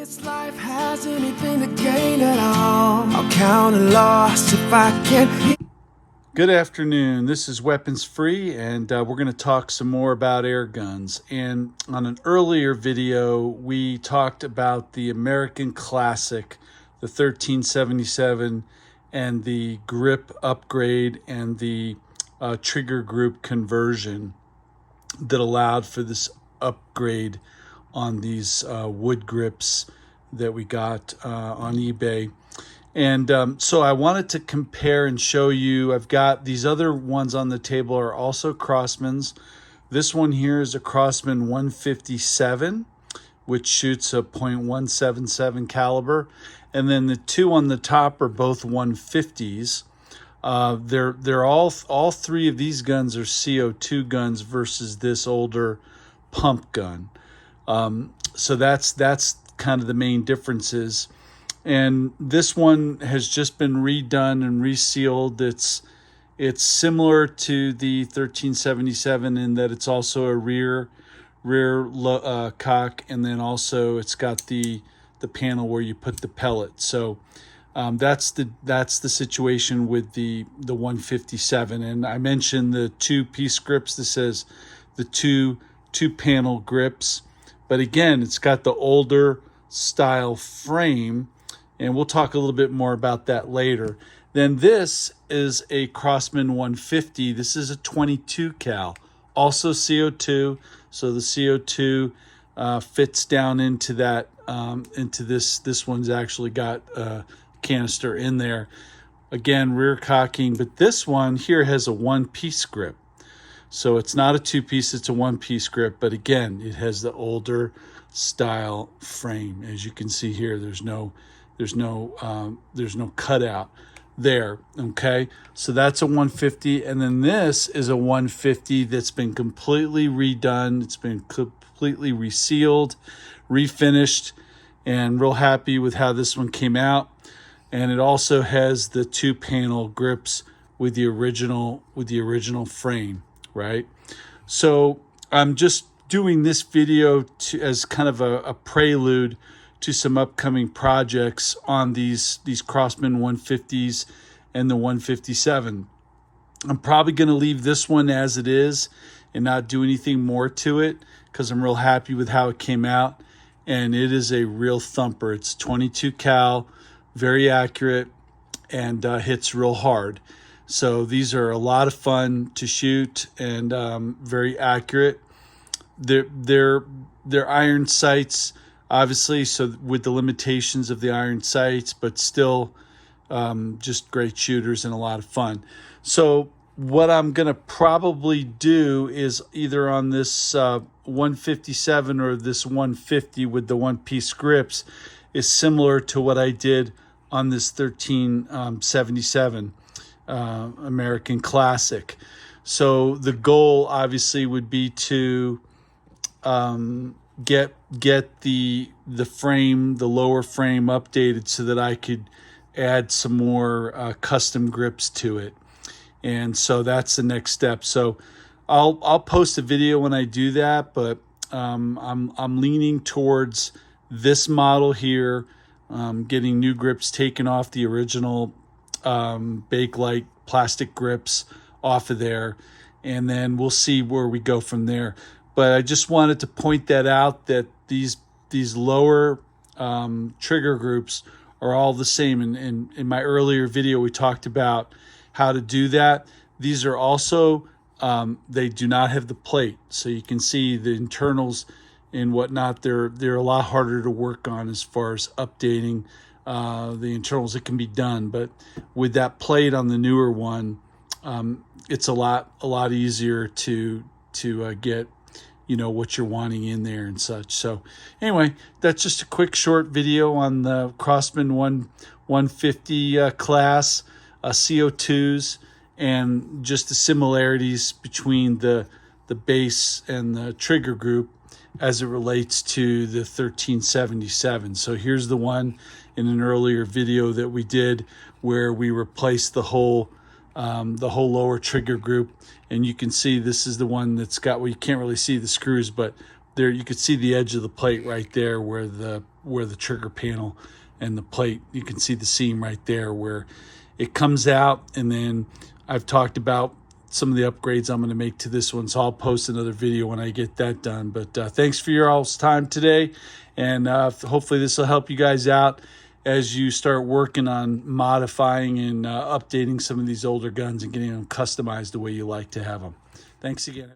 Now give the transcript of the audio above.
this life has anything to gain at all, I'll count a loss if I can. Good afternoon. This is Weapons Free, and we're going to talk some more about air guns. And on an earlier video, we talked about the American Classic, the 1377, and the grip upgrade and the trigger group conversion that allowed for this upgrade on these wood grips that we got on eBay. And so I wanted to compare and show you. I've got these other ones on the table are also Crosmans. This one here is a Crosman 157, which shoots a .177 caliber. And then the two on the top are both 150s. They're all three of these guns are CO2 guns versus this older pump gun. So that's kind of the main differences. And this one has just been redone and resealed. It's similar to the 1377 in that it's also a rear cock, and then also it's got the panel where you put the pellet. So that's the situation with the 157. And I mentioned the two-piece grips. This says the two panel grips, but again, it's got the older style frame. And we'll talk a little bit more about that later. Then this is a Crosman 150. This is a 22 cal, also CO2. So the CO2 fits down into that, into this. This one's actually got a canister in there. Again, rear cocking, but this one here has a one-piece grip. So it's not a two-piece, it's a one-piece grip. But again, it has the older style frame. As you can see here, there's no cutout there. Okay, so that's a 150, and then this is a 150 that's been completely redone. It's been completely resealed, refinished, and real happy with how this one came out. And it also has the two panel grips with the original frame, right? So I'm just doing this video as kind of a prelude to some upcoming projects on these Crosman 150s and the 157. I'm probably going to leave this one as it is and not do anything more to it because I'm real happy with how it came out. And it is a real thumper. It's 22 cal, very accurate, and hits real hard. So these are a lot of fun to shoot and very accurate. They're iron sights, obviously, so with the limitations of the iron sights, but still just great shooters and a lot of fun. So what I'm going to probably do is either on this 157 or this 150 with the one-piece grips is similar to what I did on this 1377 American Classic. So the goal obviously would be to get the frame, the lower frame updated so that I could add some more custom grips to it. And so that's the next step. So I'll post a video when I do that, but I'm leaning towards this model here, getting new grips taken off the original Bakelite plastic grips off of there, and then we'll see where we go from there. But I just wanted to point that out, that these lower trigger groups are all the same. And in my earlier video, we talked about how to do that. These are also, they do not have the plate. So you can see the internals and whatnot. They're a lot harder to work on as far as updating the internals. It can be done. But with that plate on the newer one, it's a lot easier to get what you're wanting in there and such. So anyway, that's just a quick short video on the Crosman 150 class, CO2s, and just the similarities between the base and the trigger group as it relates to the 1377. So here's the one in an earlier video that we did where we replaced the whole lower trigger group, and you can see this is the one that's got, well, you can't really see the screws, but there you could see the edge of the plate right there where where the trigger panel and the plate, you can see the seam right there where it comes out. And then I've talked about some of the upgrades I'm going to make to this one, so I'll post another video when I get that done. But thanks for your all's time today, and hopefully this will help you guys out as you start working on modifying and updating some of these older guns and getting them customized the way you like to have them. Thanks again.